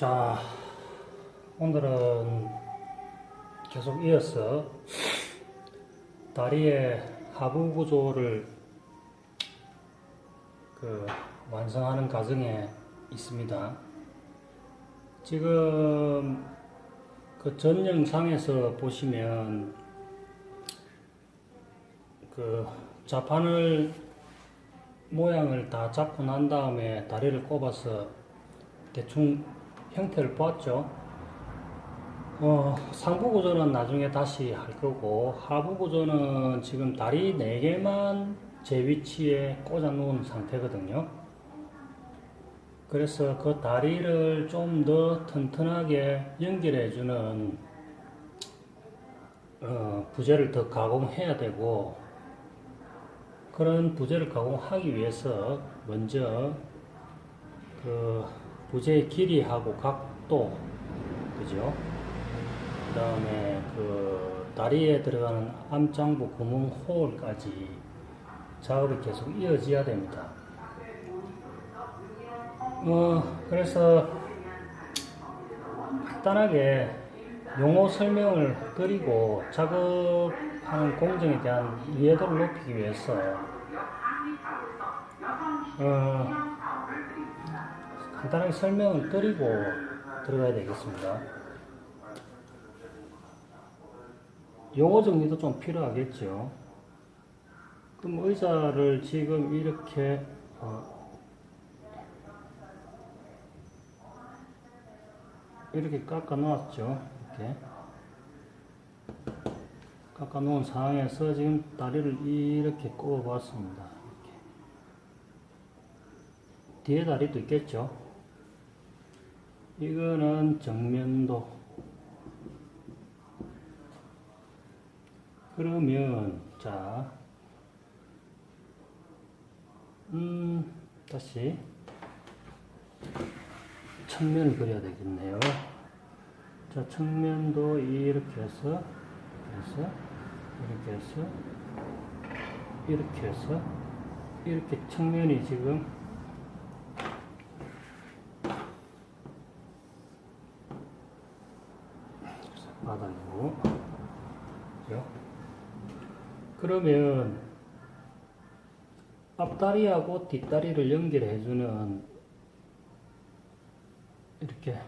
자, 오늘은 계속 이어서 다리의 하부 구조를 완성하는 과정에 있습니다. 지금 전 영상에서 보시면 자판을 모양을 다 잡고 난 다음에 다리를 꼽아서 대충 형태를 보았죠. 상부 구조는 나중에 다시 할 거고, 하부 구조는 지금 다리 4개만 제 위치에 꽂아 놓은 상태거든요. 그래서 그 다리를 좀 더 튼튼하게 연결해 주는 부재를 더 가공해야 되고, 그런 부재를 가공하기 위해서 먼저 부재의 길이하고 각도, 그죠? 그 다음에 다리에 들어가는 암장부 구멍 홀까지 작업이 계속 이어져야 됩니다. 그래서 간단하게 용어 설명을 드리고 작업하는 공정에 대한 이해도를 높이기 위해서 간단하게 설명을 드리고 들어가야 되겠습니다. 용어 정리도 좀 필요하겠죠. 그럼 의자를 지금 이렇게 이렇게 깎아 놓았죠. 이렇게 깎아 놓은 상황에서 지금 다리를 이렇게 꼽아 봤습니다. 이렇게. 뒤에 다리도 있겠죠. 이거는 정면도. 그러면 자 다시 측면을 그려야 되겠네요. 자, 측면도 이렇게 해서 이렇게 해서 이렇게 측면이 지금 바닥이고, 그죠? 그러면 앞다리하고 뒷다리를 연결해주는 이렇게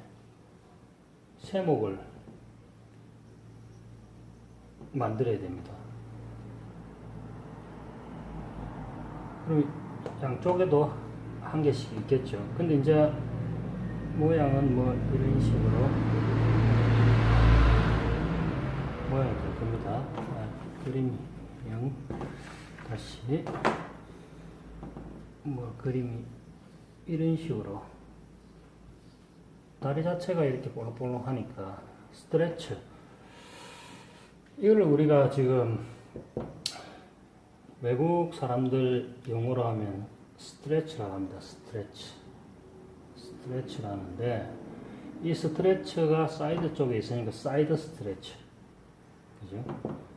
세목을 만들어야 됩니다. 그럼 양쪽에도 한 개씩 있겠죠. 근데 이제 모양은 뭐 이런 식으로 모양이 될 겁니다. 그림형 다시 그림이 이런 식으로 다리 자체가 이렇게 볼록볼록하니까 스트레치, 이걸 우리가 지금 외국 사람들 용어로 하면 스트레치라고 합니다. 스트레치라는데, 이 스트레치가 사이드 쪽에 있으니까 사이드 스트레치, 그죠?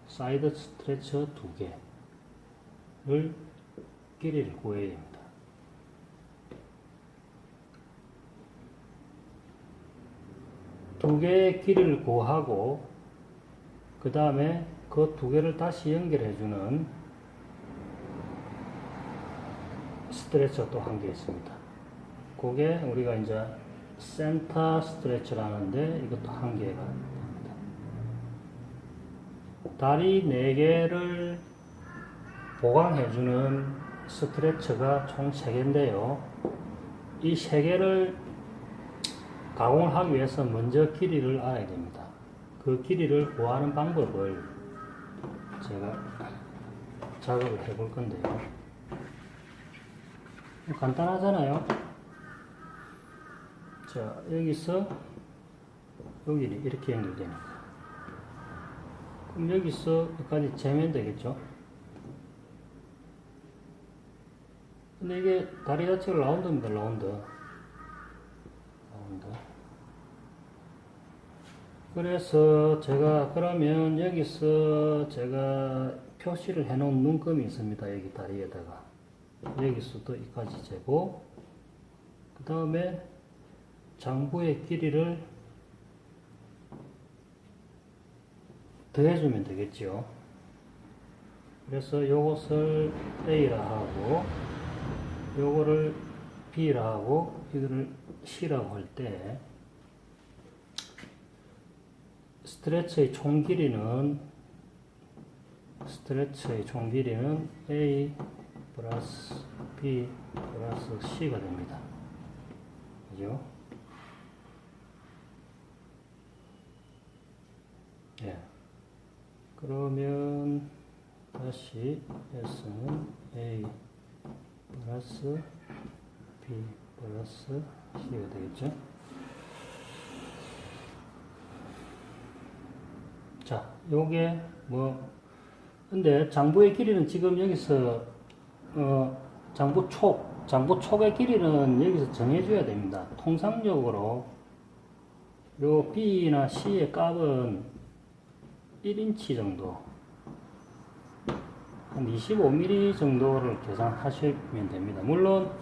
사이드 스트레치 2개를 길이를 구해야 됩니다. 두 개의 길이를 구하고, 그 다음에 그 2개를 다시 연결해주는 스트레처 또 한 개 있습니다. 그게 우리가 이제 센터 스트레처라는데, 이것도 한 개가 됩니다. 다리 4개를 보강해주는 스트레처가 총 3개인데요. 이 3개를 가공을 하기 위해서 먼저 길이를 알아야 됩니다. 그 길이를 구하는 방법을 제가 작업을 해볼 건데요. 간단하잖아요. 자, 여기서 여기는 이렇게 연결되니까. 그럼 여기서 여기까지 재면 되겠죠. 근데 이게 다리 자체가 라운드입니다. 라운드. 그래서 제가 그러면 여기서 제가 표시를 해 놓은 눈금이 있습니다. 여기 다리에다가 여기서도 여기까지 재고, 그 다음에 장부의 길이를 더해주면 되겠죠. 그래서 요것을 A라 하고 요거를 B라 하고 이거를 C라고 할 때 스트레처의 총 길이는 A 플러스 B 플러스 C가 됩니다. 그죠? 예. 그러면 다시 S는 A 플러스 B 플러스 C가 되겠죠? 자, 요게 근데 장부의 길이는 지금 여기서 장부 촉의 길이는 여기서 정해줘야 됩니다. 통상적으로 요 B나 C의 값은 1인치 정도, 한 25mm 정도를 계산하시면 됩니다. 물론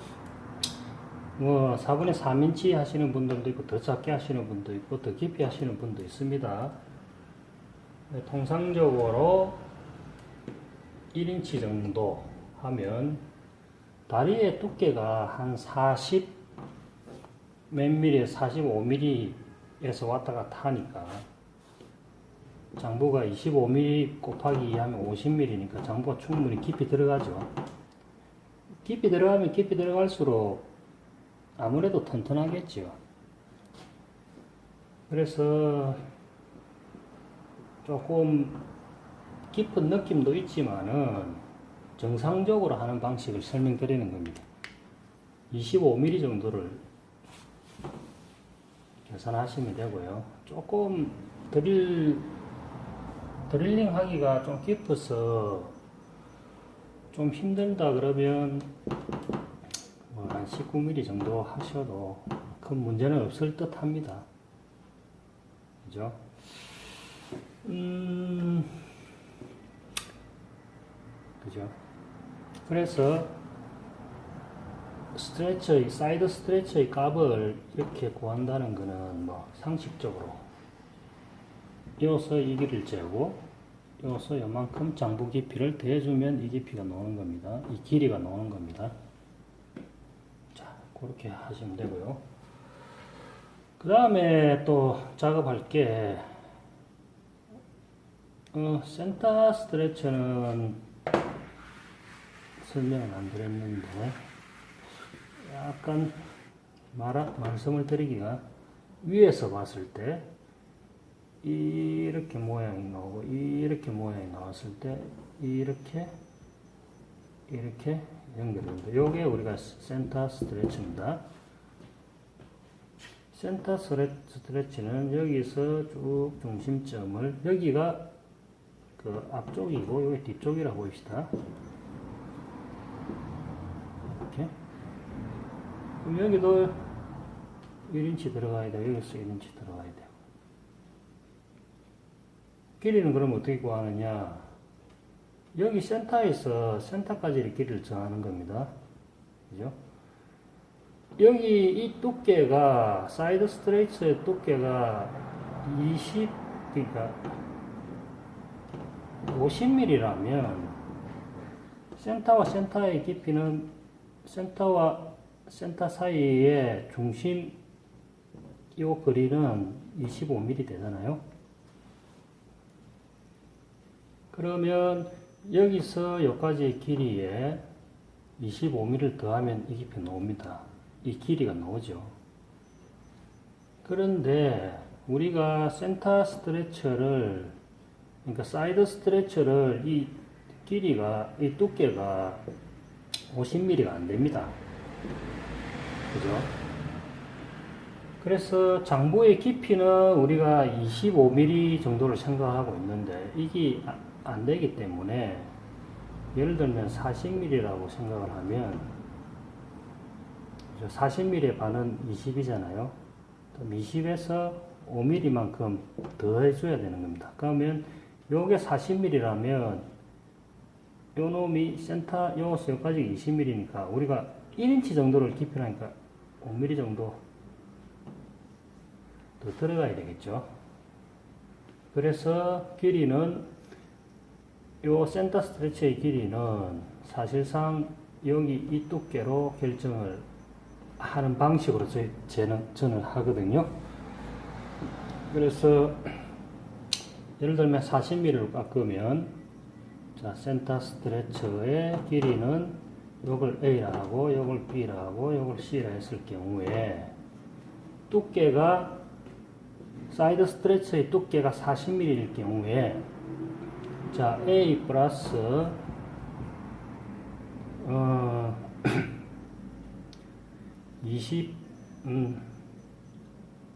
4분의 3인치 하시는 분들도 있고 더 작게 하시는 분도 있고 더 깊이 하시는 분도 있습니다. 통상적으로 1인치 정도 하면 다리의 두께가 한 40 몇 미리, 45mm에서 왔다 갔다 하니까 장부가 25mm 곱하기 2 하면 50mm니까 장부가 충분히 깊이 들어가죠. 깊이 들어가면 깊이 들어갈수록 아무래도 튼튼하겠죠. 그래서 조금 깊은 느낌도 있지만은 정상적으로 하는 방식을 설명드리는 겁니다. 25mm 정도를 계산하시면 되고요. 조금 드릴링 하기가 좀 깊어서 좀 힘들다 그러면 한 19mm 정도 하셔도 큰 문제는 없을 듯 합니다. 그죠? 그죠? 그래서 사이드 스트레처의 값을 이렇게 구한다는 거는 상식적으로 이어서 이 길이를 재고 이어서 요만큼 장부 깊이를 더해주면 이 깊이가 나오는 겁니다. 이 길이가 나오는 겁니다. 자, 그렇게 하시면 되고요. 그 다음에 또 작업할 게 센터 스트레처는 설명을 안 드렸는데 약간 말씀을 드리기가 위에서 봤을 때 이렇게 모양이 나오고 이렇게 모양이 나왔을 때 이렇게 연결됩니다. 요게 우리가 센터 스트레치입니다. 센터 스트레치는 여기서 쭉 중심점을 여기가 그 앞쪽이고 여기 뒤쪽이라고 봅시다. 이렇게. 그럼 여기도 1인치 들어가야 돼요. 여기서 1인치 들어가야 돼요. 길이는 그럼 어떻게 구하느냐? 여기 센터에서 센터까지의 길이를 정하는 겁니다. 그죠? 여기 이 두께가, 사이드 스트레이트의 두께가 그러니까 50mm라면 센터와 센터의 깊이는 센터와 센터 사이의 중심 요 거리는 25mm 되잖아요. 그러면 여기서 여기까지의 길이에 25mm를 더하면 이 깊이 나옵니다. 이 길이가 나오죠. 그런데 우리가 센터 스트레처를, 그러니까 사이드 스트레처를 이 길이가, 이 두께가 50mm가 안 됩니다. 그죠? 그래서 장부의 깊이는 우리가 25mm 정도를 생각하고 있는데 이게 안 되기 때문에 예를 들면 40mm라고 생각을 하면 40mm의 반은 20이잖아요. 그럼 20에서 5mm만큼 더 해줘야 되는 겁니다. 그러면 요게 40mm라면 요 놈이 센터 요서 여기까지 20mm니까 우리가 1인치 정도를 깊이라니까 5mm 정도 더 들어가야 되겠죠. 그래서 길이는 요 센터 스트레치의 길이는 사실상 여기 이 두께로 결정을 하는 방식으로 저는 하거든요. 그래서 예를 들면 40mm로 깎으면 자, 센터 스트레처의 길이는 요걸 A라 하고 요걸 B라 하고 요걸 C라 했을 경우에 두께가 사이드 스트레처의 두께가 40mm일 경우에 자, A 플러스 20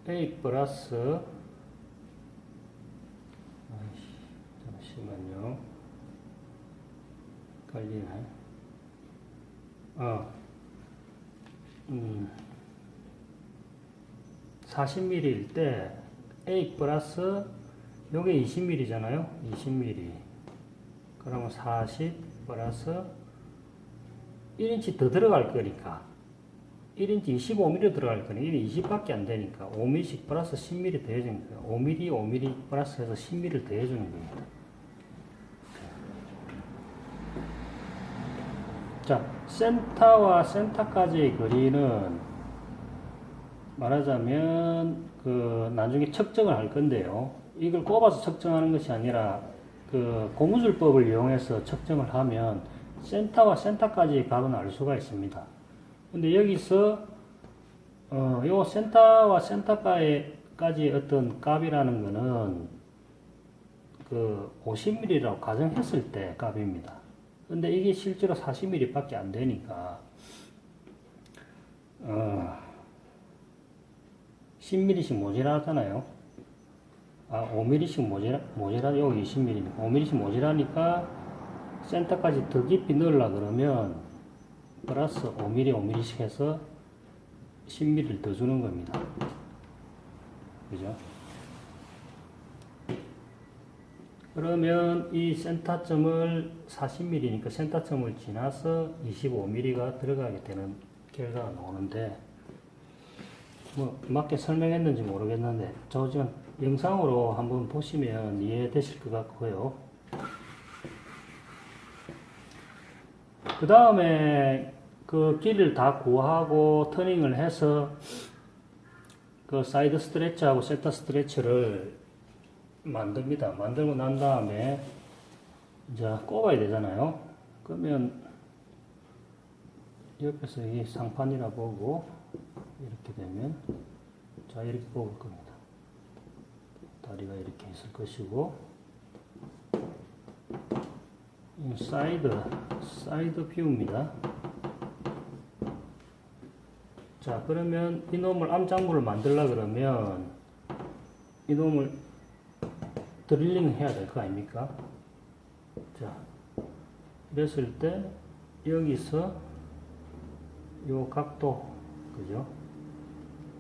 A 플러스 잠시만요. 깔리네. 40mm일 때 A 플러스 요게 20mm잖아요. 20mm. 그러면 40 플러스 1인치 더 들어갈 거니까 1인치 25mm 들어갈 거니까 20밖에 안 되니까 5mm씩 플러스 10mm 더해주는 거예요. 5mm, 5mm 플러스 해서 10mm 더해주는 겁니다. 자, 센터와 센터까지의 거리는 말하자면 그 나중에 측정을 할 건데요. 이걸 꼽아서 측정하는 것이 아니라 그 고무줄법을 이용해서 측정을 하면 센터와 센터까지의 값은 알 수가 있습니다. 근데 여기서 요 센터와 센터까지 어떤 값이라는 거는 그 50mm라고 가정했을 때 값입니다. 근데 이게 실제로 40mm 밖에 안 되니까 10mm씩 모자라잖아요. 5mm씩 모자라, 여기 20mm니까 5mm씩 모자라니까 센터까지 더 깊이 넣으려 그러면 플러스 5mm, 5mm씩 해서 10mm를 더 주는 겁니다. 그죠? 그러면 이 센터점을 40mm니까 센터점을 지나서 25mm가 들어가게 되는 결과가 나오는데 뭐 맞게 설명했는지 모르겠는데 저 지금 영상으로 한번 보시면 이해되실 것 같고요. 그 다음에 그 길이를 다 구하고 터닝을 해서 그 사이드 스트레치하고 센터 스트레치를 만듭니다. 만들고 난 다음에 이제 꼽아야 되잖아요. 그러면 옆에서 이 상판이라 보고 이렇게 되면 자 이렇게 꼽을 겁니다. 다리가 이렇게 있을 것이고 사이드 뷰입니다. 자 그러면 이놈을 암장부를 만들려 그러면 이놈을 드릴링 해야 될 거 아닙니까? 자 그랬을 때 여기서 요 각도 그죠?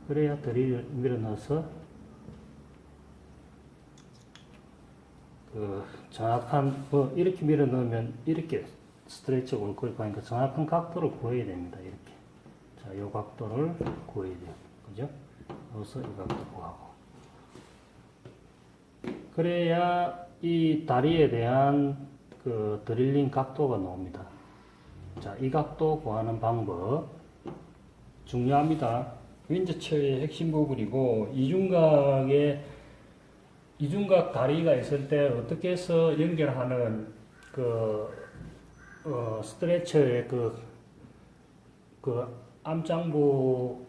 그래야 드릴을 밀어 넣어서 그 정확한 이렇게 밀어 넣으면 이렇게 스트레치가 올 거니까 그러니까 정확한 각도를 구해야 됩니다. 이렇게 자, 요 각도를 구해야 돼요. 그죠? 그래서 이 각도 구하고 그래야 이 다리에 대한 그 드릴링 각도가 나옵니다. 자, 이 각도 구하는 방법 중요합니다. 윈즈체의 핵심 부분이고 이중각 다리가 있을 때 어떻게 해서 연결하는 스트레처의 그 암장부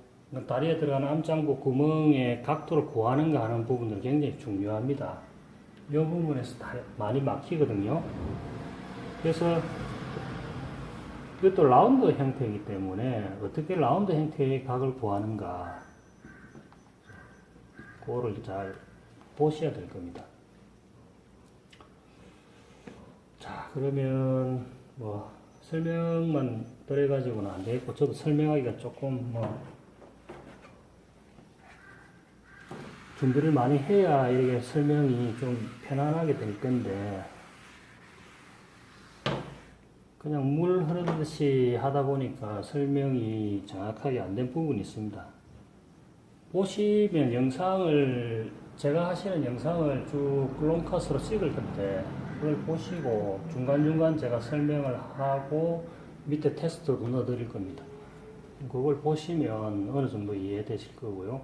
다리에 들어가는 암장부 구멍의 각도를 구하는가 하는 부분들 굉장히 중요합니다. 이 부분에서 다 많이 막히거든요. 그래서 이것도 라운드 형태이기 때문에 어떻게 라운드 형태의 각을 구하는가 그거를 잘 보셔야 될 겁니다. 자 그러면 뭐 설명만 들어가지고는 안 되겠고 저도 설명하기가 조금 준비를 많이 해야 이렇게 설명이 좀 편안하게 될 건데 그냥 물 흐르듯이 하다 보니까 설명이 정확하게 안 된 부분이 있습니다. 보시면 영상을, 제가 하시는 영상을 쭉 클론컷으로 찍을 건데, 그걸 보시고 중간중간 제가 설명을 하고 밑에 테스트도 넣어드릴 겁니다. 그걸 보시면 어느 정도 이해되실 거고요.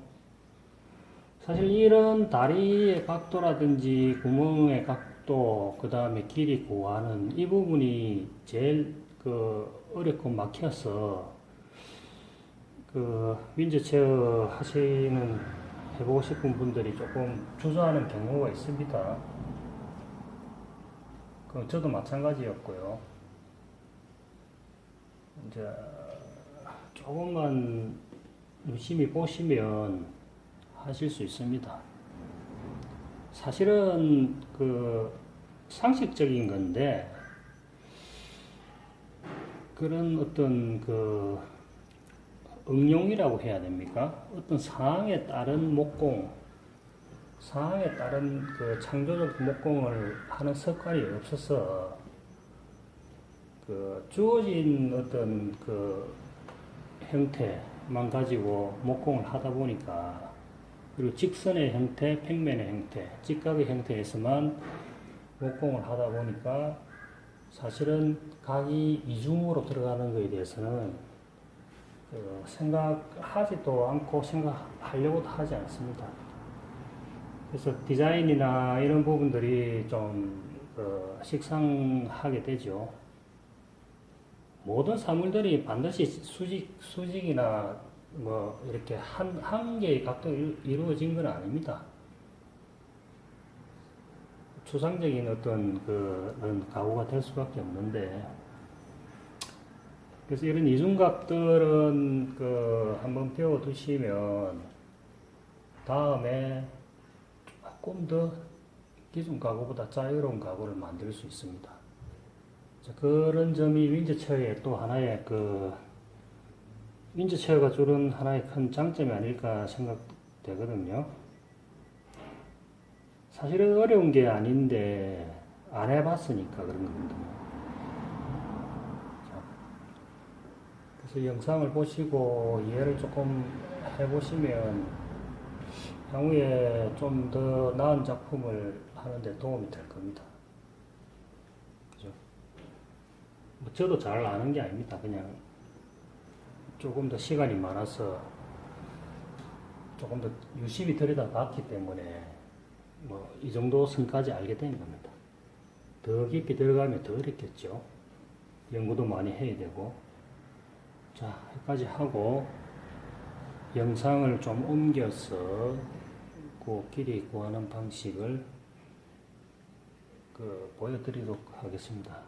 사실 이런 다리의 각도라든지 구멍의 각도, 그 다음에 길이 구하는 이 부분이 제일 어렵고 막혀서 윈드체어 해보고 싶은 분들이 조금 주저하는 경우가 있습니다. 저도 마찬가지였고요. 이제 조금만 유심히 보시면 하실 수 있습니다. 사실은 상식적인 건데, 그런 어떤 응용이라고 해야 됩니까? 어떤 상황에 따른 목공, 상황에 따른 창조적 목공을 하는 습관이 없어서, 주어진 어떤 형태만 가지고 목공을 하다 보니까, 그리고 직선의 형태, 평면의 형태, 직각의 형태에서만 목공을 하다 보니까, 사실은 각이 이중으로 들어가는 것에 대해서는 생각하지도 않고 생각하려고도 하지 않습니다. 그래서 디자인이나 이런 부분들이 좀 식상하게 되죠. 모든 사물들이 반드시 수직이나 뭐 이렇게 한 개의 각도로 이루어진 건 아닙니다. 추상적인 어떤 그런 가구가 될 수밖에 없는데, 그래서 이런 이중각들은 한번 배워 두시면 다음에 조금 더 기존 가구보다 자유로운 가구를 만들 수 있습니다. 그런 점이 윈드체어의 또 하나의 윈드체어가 주는 하나의 큰 장점이 아닐까 생각되거든요. 사실은 어려운 게 아닌데 안 해봤으니까 그런 겁니다. 그래서 영상을 보시고 이해를 조금 해보시면 향후에 좀 더 나은 작품을 하는데 도움이 될 겁니다. 그죠? 뭐 저도 잘 아는 게 아닙니다. 그냥 조금 더 시간이 많아서 조금 더 유심히 들여다봤기 때문에 뭐 이 정도 선까지 알게 된 겁니다. 더 깊이 들어가면 더 어렵겠죠. 연구도 많이 해야 되고. 자, 여기까지 하고 영상을 좀 옮겨서 길이 구하는 방식을 보여드리도록 하겠습니다.